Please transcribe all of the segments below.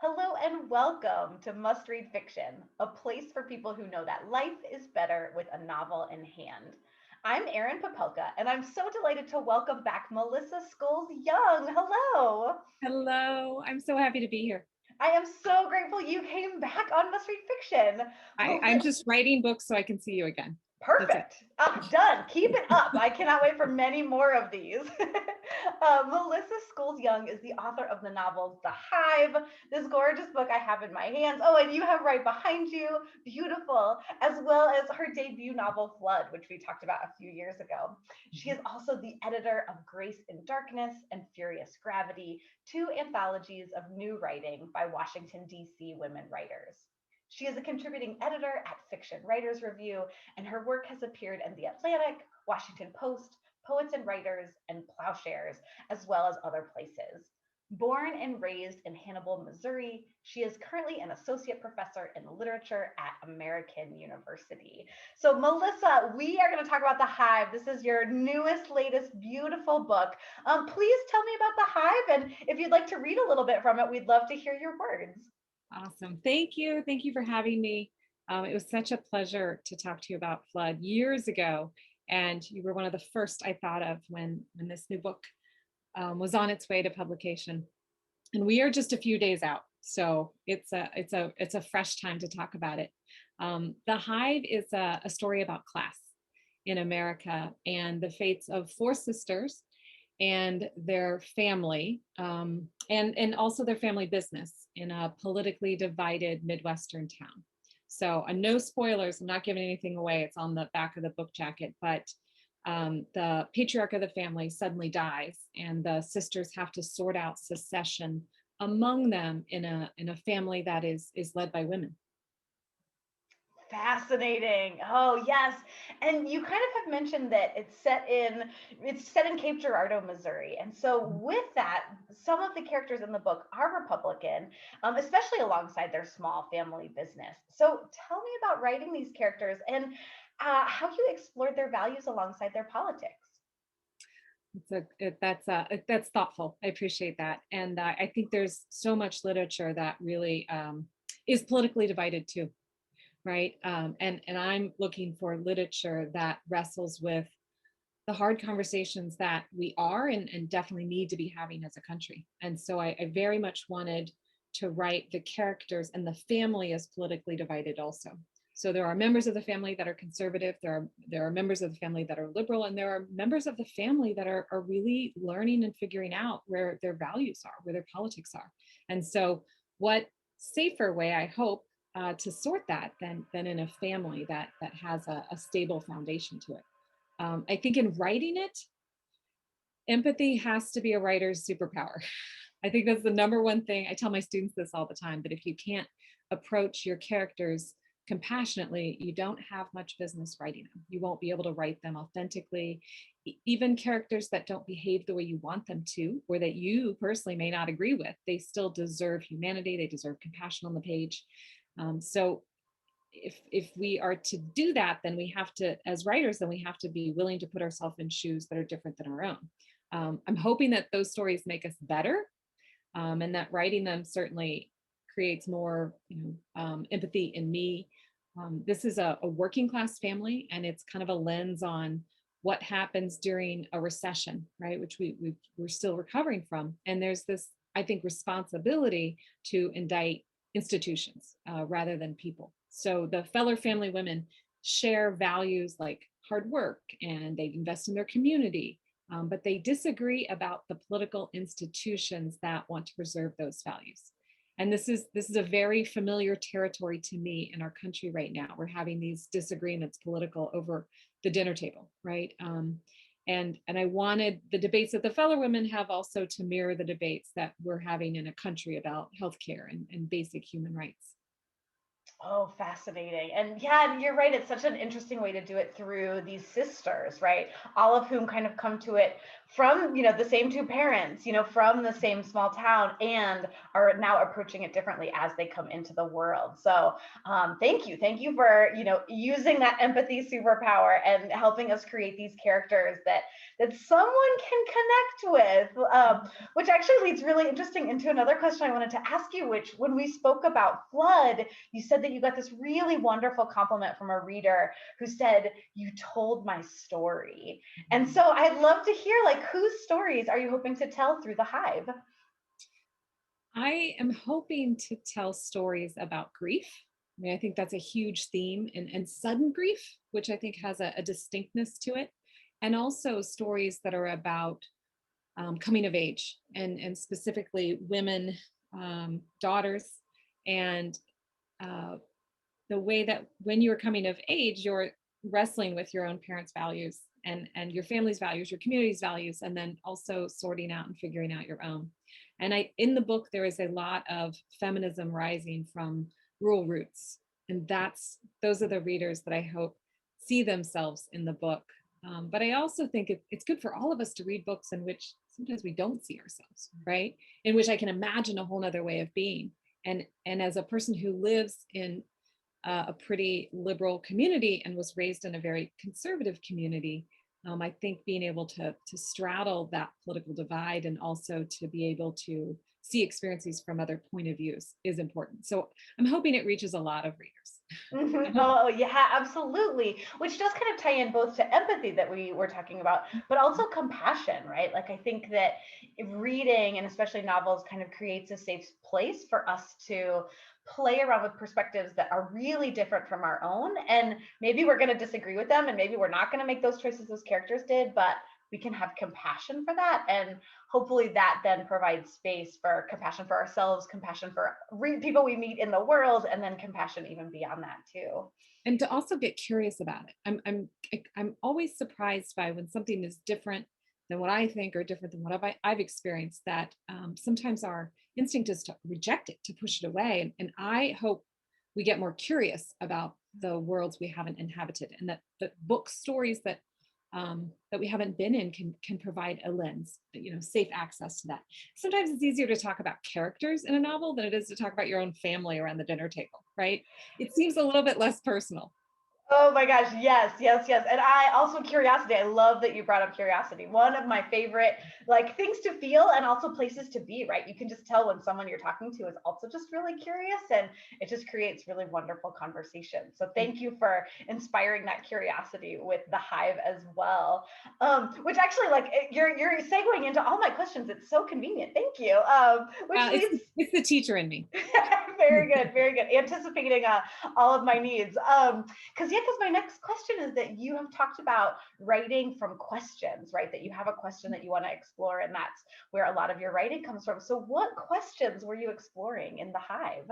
Hello and welcome to Must Read Fiction, a place for people who know that life is better with a novel in hand. I'm Erin Popelka, and I'm so delighted to welcome back Melissa Scholes Young. Hello. Hello, I'm so happy to be here. I am so grateful you came back on Must Read Fiction. I'm just writing books so I can see you again. That's it. Perfect. Done. Keep it up. I cannot wait for many more of these. Melissa Scholes Young is the author of the novels The Hive, this gorgeous book I have in my hands. Oh, and you have right behind you, beautiful, as well as her debut novel Flood, which we talked about a few years ago. She is also the editor of Grace in Darkness and Furious Gravity, two anthologies of new writing by Washington, D.C. women writers. She is a contributing editor at Fiction Writers Review, and her work has appeared in The Atlantic, Washington Post, Poets and Writers, and Plowshares, as well as other places. Born and raised in Hannibal, Missouri, she is currently an associate professor in literature at American University. So, Melissa, we are going to talk about The Hive. This is your newest, latest, beautiful book. Please tell me about The Hive, and if you'd like to read a little bit from it, we'd love to hear your words. Awesome. Thank you. Thank you for having me. It was such a pleasure to talk to you about Flood years ago. And you were one of the first I thought of when this new book was on its way to publication. And we are just a few days out. So it's a fresh time to talk about it. The Hive is a story about class in America and the fates of four sisters and their family, and also their family business in a politically divided Midwestern town. So no spoilers, I'm not giving anything away. It's on the back of the book jacket, but the patriarch of the family suddenly dies, and the sisters have to sort out succession among them in a family that is led by women. Fascinating. Oh, yes. And you kind of have mentioned that it's set in Cape Girardeau, Missouri. And so with that, some of the characters in the book are Republican, especially alongside their small family business. So tell me about writing these characters and how you explored their values alongside their politics. That's thoughtful. I appreciate that, and I think there's so much literature that really is politically divided too, right? And I'm looking for literature that wrestles with the hard conversations that we are and definitely need to be having as a country. And so I very much wanted to write the characters, and the family is politically divided also. So there are members of the family that are conservative, there are members of the family that are liberal, and there are members of the family that are really learning and figuring out where their values are, where their politics are. And so what safer way, I hope, to sort that than in a family that has a stable foundation to it. I think in writing it, empathy has to be a writer's superpower. I think that's the number one thing. I tell my students this all the time, that if you can't approach your characters compassionately, you don't have much business writing them. You won't be able to write them authentically. Even characters that don't behave the way you want them to, or that you personally may not agree with, they still deserve humanity. They deserve compassion on the page. So if we are to do that, then we have to, as writers, then we have to be willing to put ourselves in shoes that are different than our own. I'm hoping that those stories make us better, and that writing them certainly creates more empathy in me. This is a working class family, and it's kind of a lens on what happens during a recession, right? Which we're still recovering from. And there's this, I think, responsibility to indict institutions rather than people. So the Feller family women share values like hard work, and they invest in their community, but they disagree about the political institutions that want to preserve those values. And this is a very familiar territory to me in our country right now. We're having these disagreements political over the dinner table, right? And I wanted the debates that the Feller women have also to mirror the debates that we're having in a country about healthcare and basic human rights. Oh, fascinating. And yeah, you're right. It's such an interesting way to do it through these sisters, right? All of whom kind of come to it from, the same two parents, from the same small town, and are now approaching it differently as they come into the world. So thank you. Thank you for, using that empathy superpower and helping us create these characters that someone can connect with. Which actually leads really interesting into another question I wanted to ask you, which when we spoke about flood, you said that you got this really wonderful compliment from a reader who said, "You told my story." And so I'd love to hear, like, whose stories are you hoping to tell through the Hive? I am hoping to tell stories about grief. I mean, I think that's a huge theme, and sudden grief, which I think has a distinctness to it, and also stories that are about coming of age, and specifically women, daughters, and uh, the way that when you're coming of age, you're wrestling with your own parents' values and your family's values, your community's values, and then also sorting out and figuring out your own. And in the book there is a lot of feminism rising from rural roots, and those are the readers that I hope see themselves in the book. But I also think it's good for all of us to read books in which sometimes we don't see ourselves, right? In which I can imagine a whole nother way of being. And as a person who lives in a pretty liberal community and was raised in a very conservative community, I think being able to straddle that political divide and also to be able to see experiences from other point of views is important. So I'm hoping it reaches a lot of readers. Mhm. Oh, yeah, absolutely. Which does kind of tie in both to empathy that we were talking about, but also compassion, right? Like, I think that reading and especially novels kind of creates a safe place for us to play around with perspectives that are really different from our own. And maybe we're going to disagree with them, and maybe we're not going to make those choices those characters did, but we can have compassion for that. And hopefully that then provides space for compassion for ourselves, compassion for people we meet in the world, and then compassion even beyond that too. And to also get curious about it. I'm always surprised by when something is different than what I think or different than what I've experienced, that sometimes our instinct is to reject it, to push it away. And I hope we get more curious about the worlds we haven't inhabited, and that book stories that we haven't been in can provide a lens, safe access to that. Sometimes it's easier to talk about characters in a novel than it is to talk about your own family around the dinner table, right? It seems a little bit less personal. Oh my gosh, yes, yes, yes. And I also curiosity. I love that you brought up curiosity. One of my favorite like things to feel and also places to be, right? You can just tell when someone you're talking to is also just really curious, and it just creates really wonderful conversation. So thank you for inspiring that curiosity with the Hive as well. Which actually like you're segueing into all my questions. It's so convenient. Thank you. Which It's leads it's the teacher in me. very good, very good. Anticipating all of my needs. Because my next question is that you have talked about writing from questions, right? That you have a question that you want to explore, and that's where a lot of your writing comes from. So, what questions were you exploring in the Hive?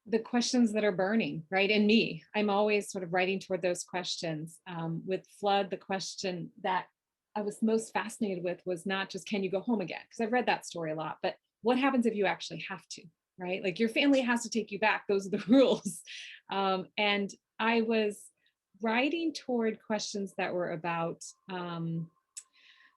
The questions that are burning, right, in me. I'm always sort of writing toward those questions. With Flood, the question that I was most fascinated with was not just, can you go home again? Because I've read that story a lot, but what happens if you actually have to, right? Like, your family has to take you back. Those are the rules. And I was writing toward questions that were about kind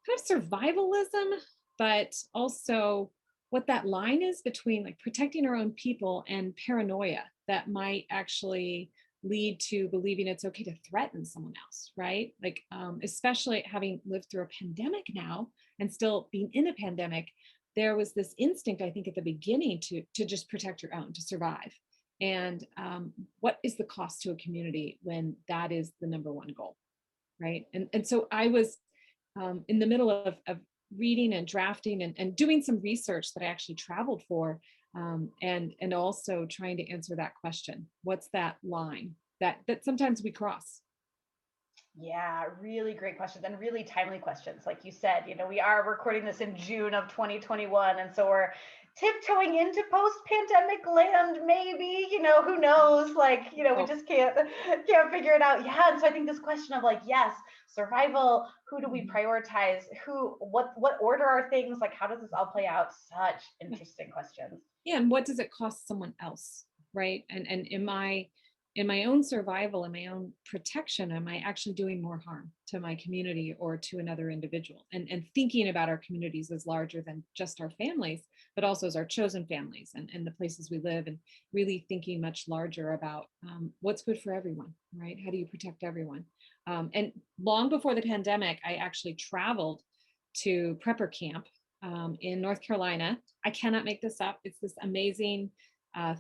of survivalism, but also what that line is between like protecting our own people and paranoia that might actually lead to believing it's okay to threaten someone else, right? Like, especially having lived through a pandemic now and still being in a pandemic, there was this instinct, I think, at the beginning to just protect your own, to survive. And what is the cost to a community when that is the number one goal, right? And so I was in the middle of reading and drafting and doing some research that I actually traveled for, and also trying to answer that question. What's that line that sometimes we cross? Yeah, really great questions and really timely questions. Like you said, we are recording this in June of 2021. And so we're tiptoeing into post-pandemic land, maybe, who knows? Like, we Oh, just can't figure it out. Yeah. And so I think this question of like, yes, survival, who do we mhm. prioritize? What order are things? Like, how does this all play out? Such Yeah. interesting questions. Yeah, and what does it cost someone else? right? And in my own survival, in my own protection, am I actually doing more harm to my community or to another individual? And thinking about our communities as larger than just our families, but also as our chosen families and the places we live, and really thinking much larger about what's good for everyone, right? How do you protect everyone? And long before the pandemic, I actually traveled to prepper camp in North Carolina. I cannot make this up. It's this amazing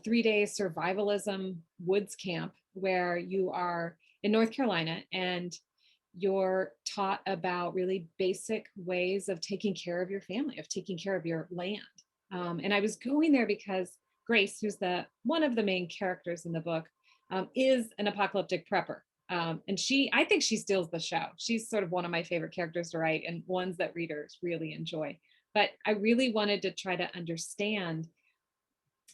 3 day survivalism woods camp where you are in North Carolina and you're taught about really basic ways of taking care of your family, of taking care of your land. And I was going there because Grace, who's the one of the main characters in the book, is an apocalyptic prepper. And I think she steals the show. She's sort of one of my favorite characters to write and ones that readers really enjoy. But I really wanted to try to understand.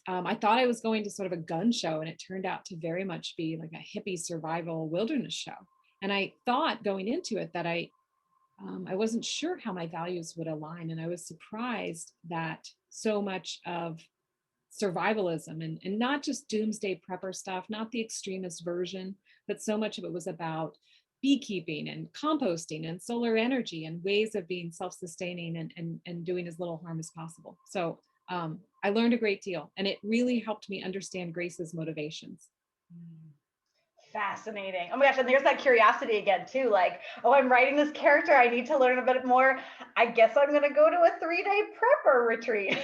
I thought I was going to sort of a gun show, and it turned out to very much be like a hippie survival wilderness show. And I thought going into it that I wasn't sure how my values would align, and I was surprised that so much of survivalism and not just doomsday prepper stuff, not the extremist version, but so much of it was about beekeeping and composting and solar energy and ways of being self-sustaining and doing as little harm as possible. So I learned a great deal, and it really helped me understand Grace's motivations. Fascinating. Oh my gosh, and there's that curiosity again too. Like, oh, I'm writing this character. I need to learn a bit more. I guess I'm gonna go to a 3-day prepper retreat.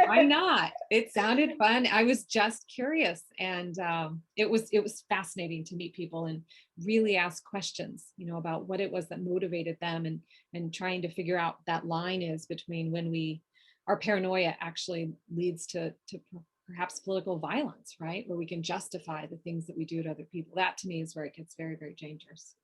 Why not? It sounded fun. I was just curious, and it was fascinating to meet people and really ask questions, about what it was that motivated them, and trying to figure out that line is between when our paranoia actually leads to perhaps political violence, right? Where we can justify the things that we do to other people. That to me is where it gets very, very dangerous.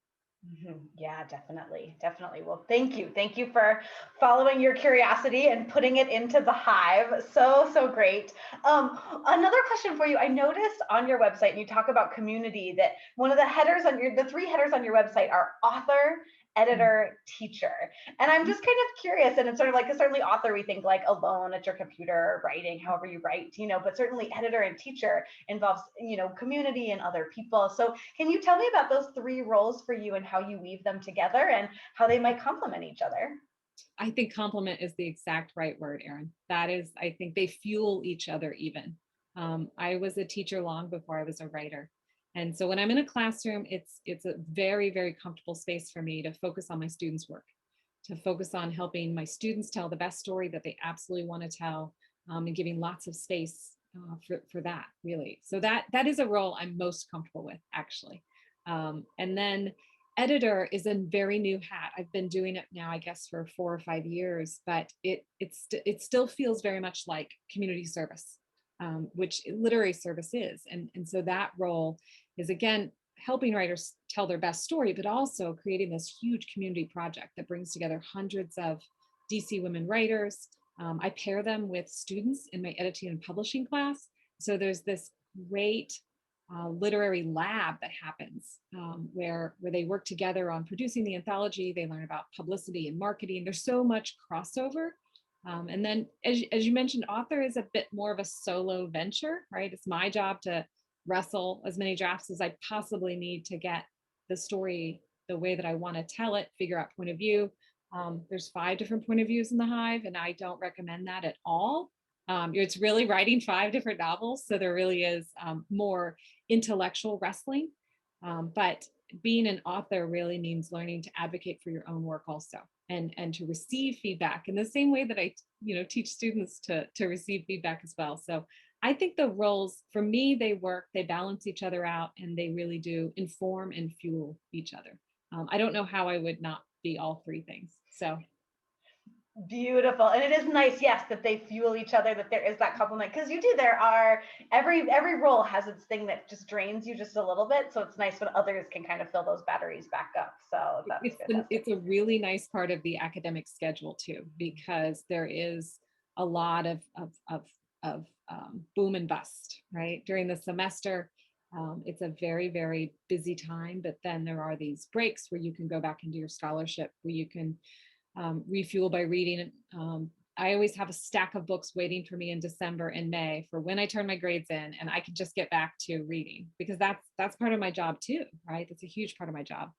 Yeah, definitely. Definitely. Well, thank you. Thank you for following your curiosity and putting it into the hive. So, so great. Another question for you. I noticed on your website, and you talk about community, that one of the headers the 3 headers on your website are author, editor, teacher. And I'm just kind of curious, and it's sort of like, certainly author, we think like alone at your computer, writing, however you write, but certainly editor and teacher involves, community and other people. So can you tell me about those 3 roles for you and how you weave them together and how they might complement each other? I think complement is the exact right word, Erin. That is, I think they fuel each other even. I was a teacher long before I was a writer. And so when I'm in a classroom, it's a very, very comfortable space for me to focus on my students' work, to focus on helping my students tell the best story that they absolutely want to tell, and giving lots of space for that, really. So that is a role I'm most comfortable with, actually. And then editor is a very new hat. I've been doing it now, I guess, for 4 or 5 years, but it still feels very much like community service, which literary service is. And so that role is, again, helping writers tell their best story, but also creating this huge community project that brings together hundreds of DC women writers. I pair them with students in my editing and publishing class. So there's this great literary lab that happens, where they work together on producing the anthology. They learn about publicity and marketing. There's so much crossover. And then, as you mentioned, author is a bit more of a solo venture, right? It's my job to wrestle as many drafts as I possibly need to get the story the way that I want to tell it, figure out point of view. There's 5 different point of views in the Hive, and I don't recommend that at all. It's really writing 5 different novels, so there really is more intellectual wrestling. But being an author really means learning to advocate for your own work also, and to receive feedback in the same way that I teach students to receive feedback as well. So I think the roles, for me, they work, they balance each other out, and they really do inform and fuel each other. I don't know how I would not be all 3 things. So Beautiful. And it is nice, yes, that they fuel each other, that there is that complement. Because there are every role has its thing that just drains you just a little bit. So it's nice when others can kind of fill those batteries back up. So that's it's a really nice part of the academic schedule too, because there is a lot of boom and bust, right? During the semester, it's a very, very busy time, but then there are these breaks where you can go back into your scholarship, where you can refuel by reading I always have a stack of books waiting for me in December and May for when I turn my grades in and I can just get back to reading, because that's part of my job too, right? That's a huge part of my job.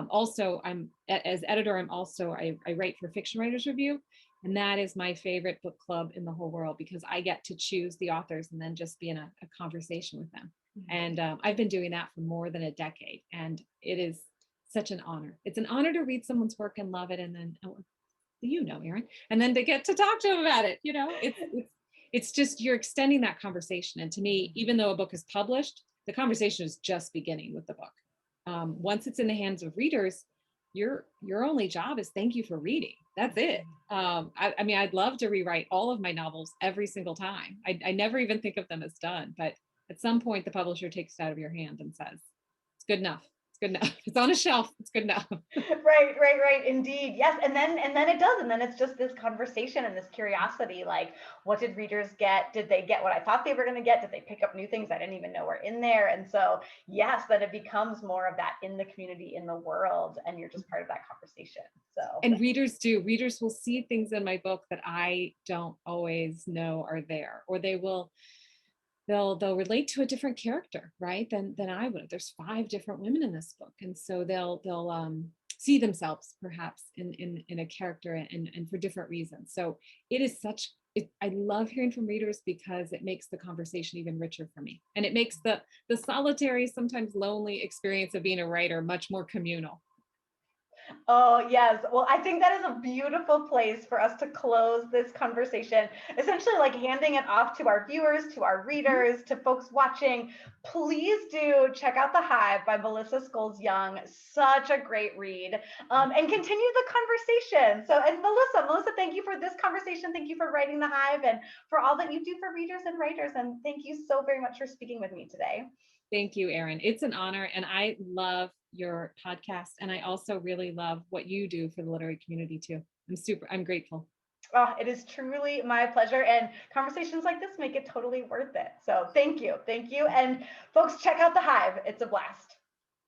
Also, as editor, I write for Fiction Writers Review, and that is my favorite book club in the whole world because I get to choose the authors and then just be in a conversation with them. And I've been doing that for more than a decade, and it is such an honor. It's an honor to read someone's work and love it, and then Erin, and then to get to talk to them about it. It's just you're extending that conversation. And to me, even though a book is published, the conversation is just beginning with the book. Once it's in the hands of readers, your only job is thank you for reading. That's it. I mean, I'd love to rewrite all of my novels every single time. I never even think of them as done, but at some point the publisher takes it out of your hand and says, it's good enough. It's good enough. It's on a shelf. It's good enough. Right. Indeed. Yes. And then it does. And then it's just this conversation and this curiosity, like, what did readers get? Did they get what I thought they were going to get? Did they pick up new things I didn't even know were in there? And so, yes, that it becomes more of that in the community, in the world, and you're just part of that conversation. So, and readers will see things in my book that I don't always know are there, or they'll relate to a different character, right, than I would. There's 5 different women in this book, and so they'll see themselves perhaps in a character and for different reasons. So it is I love hearing from readers because it makes the conversation even richer for me, and it makes the solitary, sometimes lonely experience of being a writer much more communal. oh, yes. Well, I think that is a beautiful place for us to close this conversation, essentially like handing it off to our viewers, to our readers, to folks watching. Please do check out The Hive by Melissa Scholes Young. Such a great read, and continue the conversation. So, and Melissa, thank you for this conversation. Thank you for writing The Hive and for all that you do for readers and writers. And thank you so very much for speaking with me today. Thank you, Erin. It's an honor, and I love your podcast, and I also really love what you do for the literary community too. I'm grateful. Oh, it is truly my pleasure, and conversations like this make it totally worth it. So thank you. And folks, check out The Hive. It's a blast.